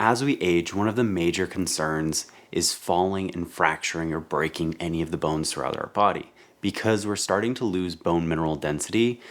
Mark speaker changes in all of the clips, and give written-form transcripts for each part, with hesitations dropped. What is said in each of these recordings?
Speaker 1: As we age, one of the major concerns is falling and fracturing or breaking any of the bones throughout our body because we're starting to lose bone mineral density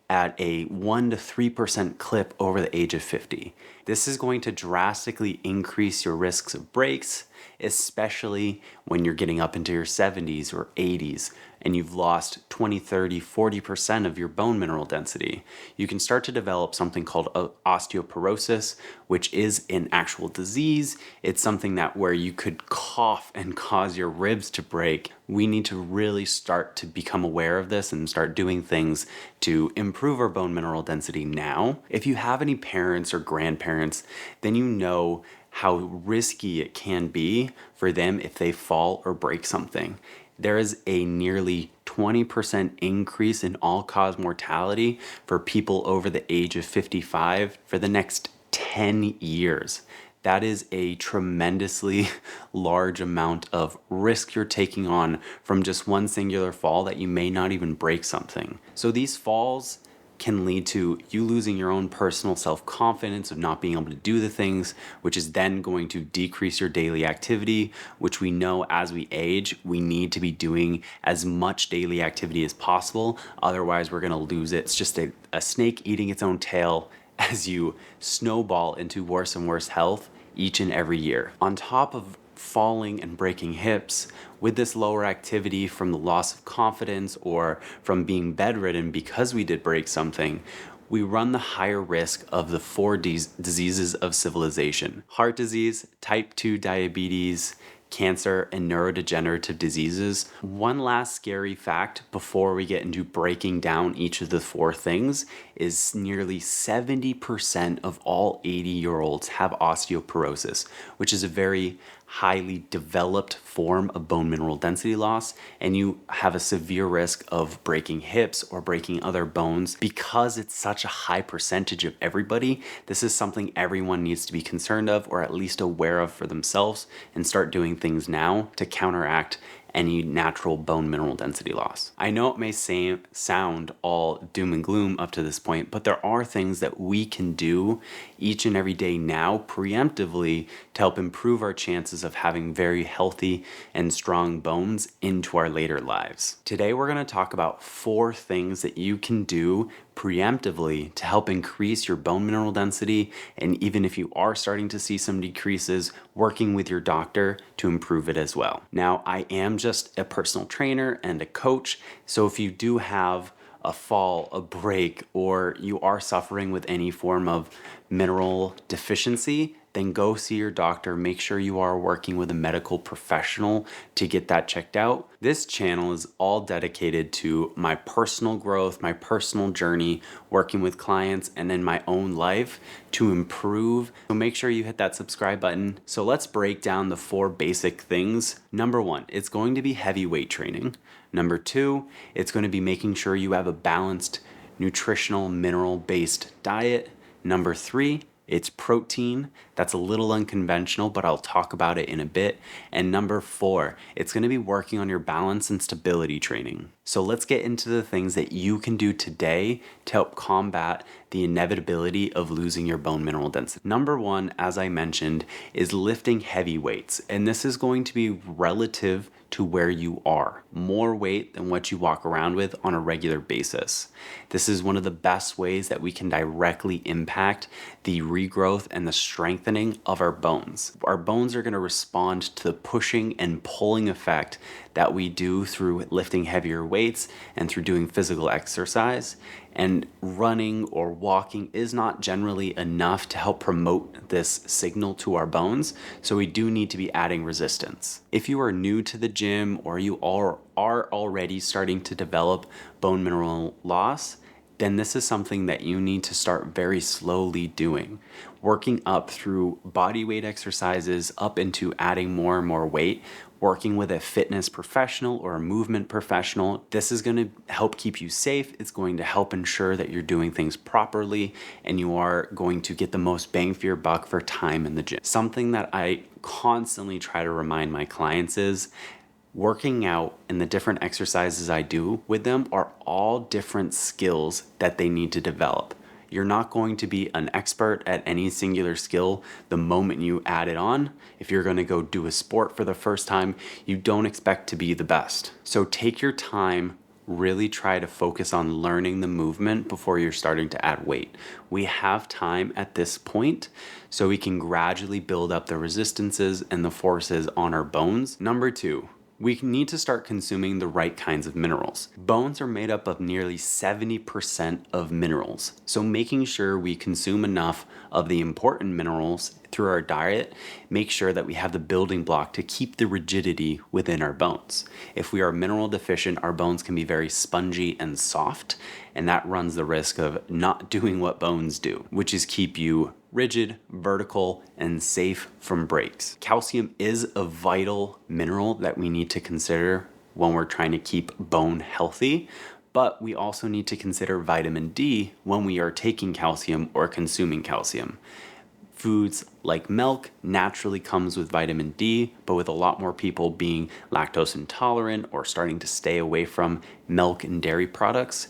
Speaker 1: at a 1 to 3% clip over the age of 50. This is going to drastically increase your risks of breaks, especially when you're getting up into your 70s or 80s and you've lost 20, 30, 40% of your bone mineral density. You can start to develop something called osteoporosis, which is an actual disease. It's something that where you could cough and cause your ribs to break. We need to really start to become aware of this and start doing things to improve our bone mineral density now. If you have any parents or grandparents, then you know how risky it can be for them if they fall or break something. There is a nearly 20% increase in all-cause mortality for people over the age of 55 for the next 10 years. That is a tremendously large amount of risk you're taking on from just one singular fall that you may not even break something. So these falls can lead to you losing your own personal self-confidence of not being able to do the things, which is then going to decrease your daily activity, which we know as we age, we need to be doing as much daily activity as possible. Otherwise, we're going to lose it. It's just a snake eating its own tail as you snowball into worse and worse health each and every year. On top of falling and breaking hips, with this lower activity from the loss of confidence or from being bedridden because we did break something, we run the higher risk of the four diseases of civilization: heart disease, type 2 diabetes, cancer, and neurodegenerative diseases. One last scary fact before we get into breaking down each of the four things is nearly 70% of all 80-year-olds have osteoporosis, which is a very highly developed form of bone mineral density loss, and you have a severe risk of breaking hips or breaking other bones. Because it's such a high percentage of everybody, this is something everyone needs to be concerned of or at least aware of for themselves and start doing things now to counteract any natural bone mineral density loss. I know it may sound all doom and gloom up to this point, but there are things that we can do each and every day now preemptively to help improve our chances of having very healthy and strong bones into our later lives. Today we're going to talk about 4 things that you can do preemptively to help increase your bone mineral density, and even if you are starting to see some decreases, working with your doctor to improve it as well. Now, I am just a personal trainer and a coach, so if you do have a fall, a break, or you are suffering with any form of mineral deficiency, then go see your doctor. Make sure you are working with a medical professional to get that checked out. This channel is all dedicated to my personal growth, my personal journey, working with clients, and in my own life to improve. So make sure you hit that subscribe button. So let's break down the 4 basic things. Number 1, it's going to be heavy weight training. Number 2, it's going to be making sure you have a balanced, nutritional, mineral-based diet. Number 3, it's protein. That's a little unconventional, but I'll talk about it in a bit. And number 4, it's going to be working on your balance and stability training. So let's get into the things that you can do today to help combat the inevitability of losing your bone mineral density. Number 1, as I mentioned, is lifting heavy weights. And this is going to be relative to where you are. More weight than what you walk around with on a regular basis. This is one of the best ways that we can directly impact the regrowth and the strengthening of our bones. Our bones are going to respond to the pushing and pulling effect that we do through lifting heavier weights and through doing physical exercise. And running or walking is not generally enough to help promote this signal to our bones, so we do need to be adding resistance. If you are new to the gym or you are already starting to develop bone mineral loss, then this is something that you need to start very slowly doing. Working up through body weight exercises up into adding more and more weight, working with a fitness professional or a movement professional. This is going to help keep you safe. It's going to help ensure that you're doing things properly and you are going to get the most bang for your buck for time in the gym. Something that I constantly try to remind my clients is working out and the different exercises I do with them are all different skills that they need to develop. You're not going to be an expert at any singular skill the moment you add it on. If you're going to go do a sport for the first time, you don't expect to be the best. So take your time, really try to focus on learning the movement before you're starting to add weight. We have time at this point, so we can gradually build up the resistances and the forces on our bones. Number 2, we need to start consuming the right kinds of minerals. Bones are made up of nearly 70% of minerals, so making sure we consume enough of the important minerals through our diet, make sure that we have the building block to keep the rigidity within our bones. If we are mineral deficient, our bones can be very spongy and soft, and that runs the risk of not doing what bones do, which is keep you rigid, vertical, and safe from breaks. Calcium is a vital mineral that we need to consider when we're trying to keep bone healthy, but we also need to consider vitamin D when we are taking calcium or consuming calcium. Foods like milk naturally comes with vitamin D, but with a lot more people being lactose intolerant or starting to stay away from milk and dairy products,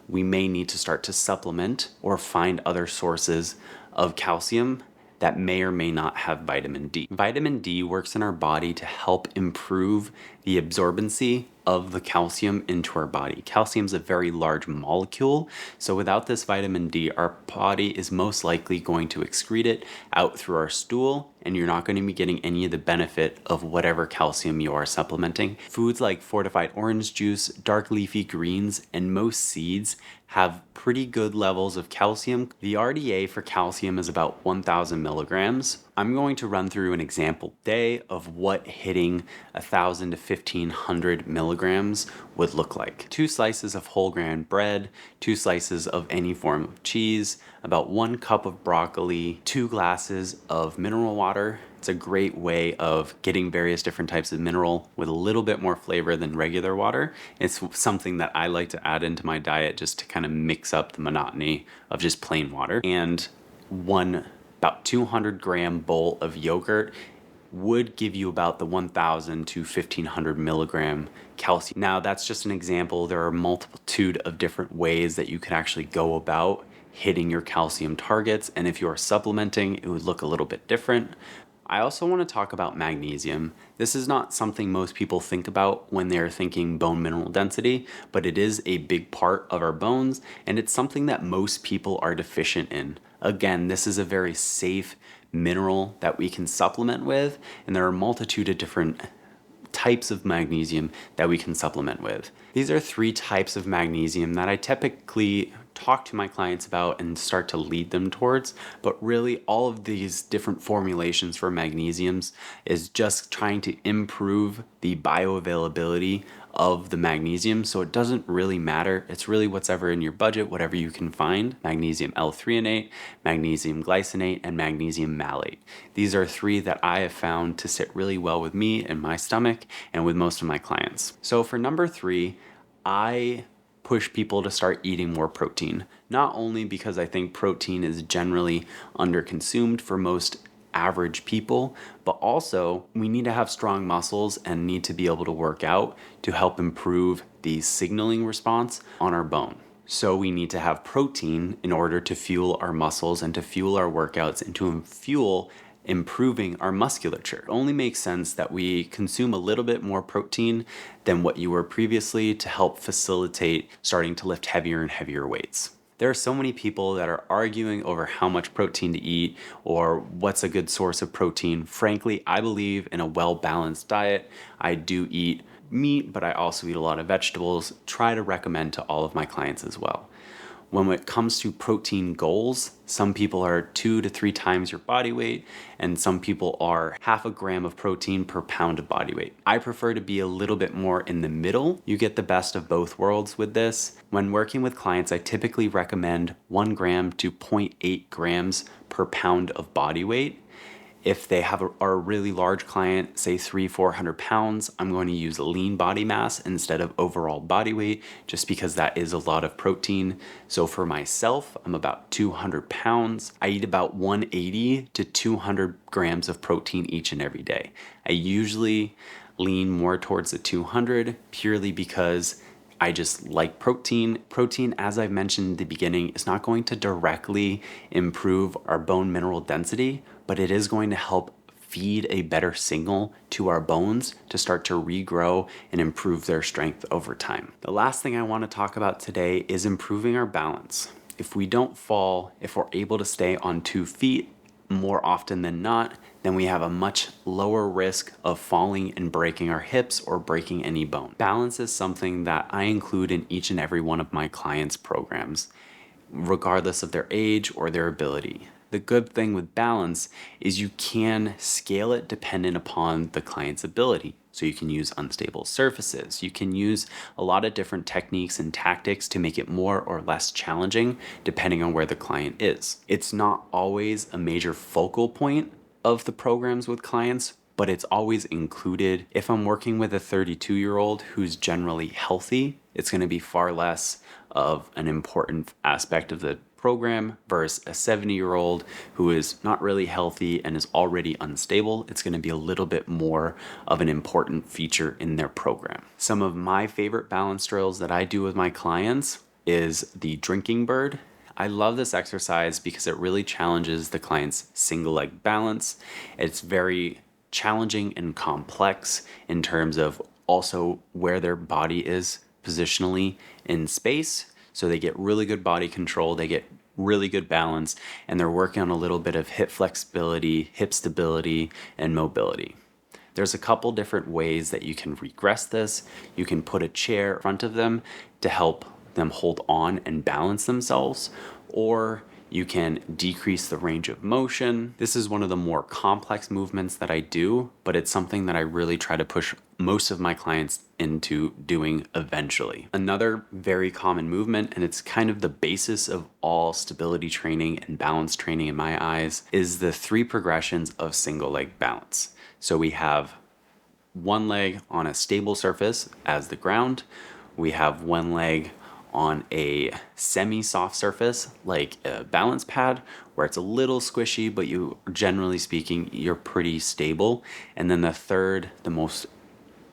Speaker 1: we may need to start to supplement or find other sources of calcium that may or may not have vitamin D. Vitamin D works in our body to help improve the absorbency of the calcium into our body. Calcium is a very large molecule, so without this vitamin D, our body is most likely going to excrete it out through our stool, and you're not going to be getting any of the benefit of whatever calcium you are supplementing. Foods like fortified orange juice, dark leafy greens, and most seeds have pretty good levels of calcium. The RDA for calcium is about 1,000 milligrams. I'm going to run through an example today of what hitting 1,000 to 1,500 milligrams would look like. 2 slices of whole grain bread, 2 slices of any form of cheese, about 1 cup of broccoli, 2 glasses of mineral water. It's a great way of getting various different types of mineral with a little bit more flavor than regular water. It's something that I like to add into my diet just to kind of mix up the monotony of just plain water. And about 200 gram bowl of yogurt would give you about the 1,000 to 1,500 milligram calcium. Now, that's just an example. There are a multitude of different ways that you can actually go about hitting your calcium targets, and if you are supplementing, it would look a little bit different. I also want to talk about magnesium. This is not something most people think about when they're thinking bone mineral density, but it is a big part of our bones, and it's something that most people are deficient in. Again, this is a very safe mineral that we can supplement with, and there are a multitude of different types of magnesium that we can supplement with. These are 3 types of magnesium that I typically talk to my clients about and start to lead them towards, but really all of these different formulations for magnesiums is just trying to improve the bioavailability of the magnesium, so it doesn't really matter. It's really what's ever in your budget, whatever you can find. Magnesium L-threonate, magnesium glycinate, and magnesium malate. These are 3 that I have found to sit really well with me and my stomach and with most of my clients. So for number 3, I push people to start eating more protein, not only because I think protein is generally underconsumed for most average people, but also we need to have strong muscles and need to be able to work out to help improve the signaling response on our bone. So we need to have protein in order to fuel our muscles and to fuel our workouts and to fuel improving our musculature. It only makes sense that we consume a little bit more protein than what you were previously to help facilitate starting to lift heavier and heavier weights. There are so many people that are arguing over how much protein to eat or what's a good source of protein. Frankly, I believe in a well-balanced diet. I do eat meat, but I also eat a lot of vegetables. Try to recommend to all of my clients as well. When it comes to protein goals, some people are 2 to 3 times your body weight, and some people are half a gram of protein per pound of body weight. I prefer to be a little bit more in the middle. You get the best of both worlds with this. When working with clients, I typically recommend 1 gram to 0.8 grams per pound of body weight. If they are a really large client, say 300-400 pounds, I'm going to use lean body mass instead of overall body weight, just because that is a lot of protein. So for myself, I'm about 200 pounds. I eat about 180 to 200 grams of protein each and every day. I usually lean more towards the 200 purely because I just like protein. Protein, as I've mentioned in the beginning, is not going to directly improve our bone mineral density, but it is going to help feed a better signal to our bones to start to regrow and improve their strength over time. The last thing I want to talk about today is improving our balance. If we don't fall, if we're able to stay on 2 feet more often than not, then we have a much lower risk of falling and breaking our hips or breaking any bone. Balance is something that I include in each and every one of my clients' programs, regardless of their age or their ability. The good thing with balance is you can scale it dependent upon the client's ability. So you can use unstable surfaces. You can use a lot of different techniques and tactics to make it more or less challenging depending on where the client is. It's not always a major focal point of the programs with clients, but it's always included. If I'm working with a 32-year-old who's generally healthy, it's going to be far less of an important aspect of the program versus a 70-year-old who is not really healthy and is already unstable. It's going to be a little bit more of an important feature in their program. Some of my favorite balance drills that I do with my clients is the drinking bird. I love this exercise because it really challenges the client's single leg balance. It's very challenging and complex in terms of also where their body is positionally in space. So they get really good body control, they get really good balance, and they're working on a little bit of hip flexibility, hip stability, and mobility. There's a couple different ways that you can regress this. You can put a chair in front of them to help them hold on and balance themselves, or you can decrease the range of motion. This is one of the more complex movements that I do, but it's something that I really try to push most of my clients into doing eventually. Another very common movement, and it's kind of the basis of all stability training and balance training in my eyes, is the 3 progressions of single leg balance. So we have one leg on a stable surface as the ground. We have one leg on a semi-soft surface like a balance pad where it's a little squishy, but you, generally speaking, you're pretty stable. And then the third, the most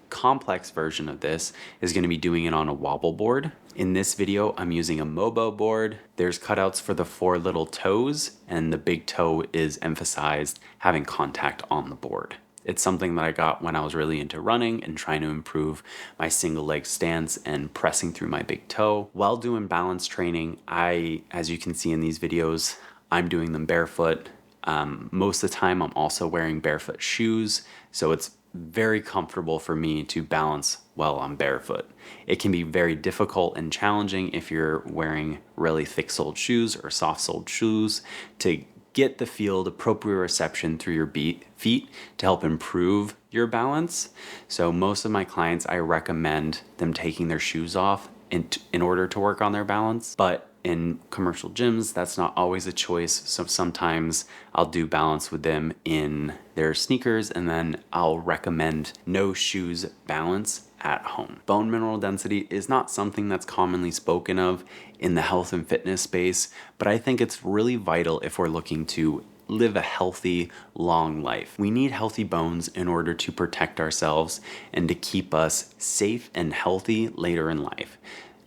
Speaker 1: complex version of this is going to be doing it on a wobble board. In this video, I'm using a Mobo board. There's cutouts for the 4 little toes, and the big toe is emphasized having contact on the board. It's something that I got when I was really into running and trying to improve my single leg stance and pressing through my big toe. While doing balance training, as you can see in these videos, I'm doing them barefoot. Most of the time, I'm also wearing barefoot shoes, so it's very comfortable for me to balance while I'm barefoot. It can be very difficult and challenging if you're wearing really thick-soled shoes or soft-soled shoes to get the feel, the proprioception through your feet to help improve your balance. So most of my clients, I recommend them taking their shoes off in order to work on their balance. But in commercial gyms, that's not always a choice. So sometimes I'll do balance with them in their sneakers, and then I'll recommend no shoes balance at home. Bone mineral density is not something that's commonly spoken of in the health and fitness space, but I think it's really vital if we're looking to live a healthy, long life. We need healthy bones in order to protect ourselves and to keep us safe and healthy later in life.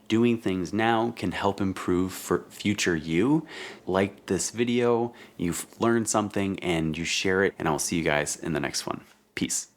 Speaker 1: Doing things now can help improve for future you. Like this video, you've learned something and you share it, and I'll see you guys in the next one. Peace.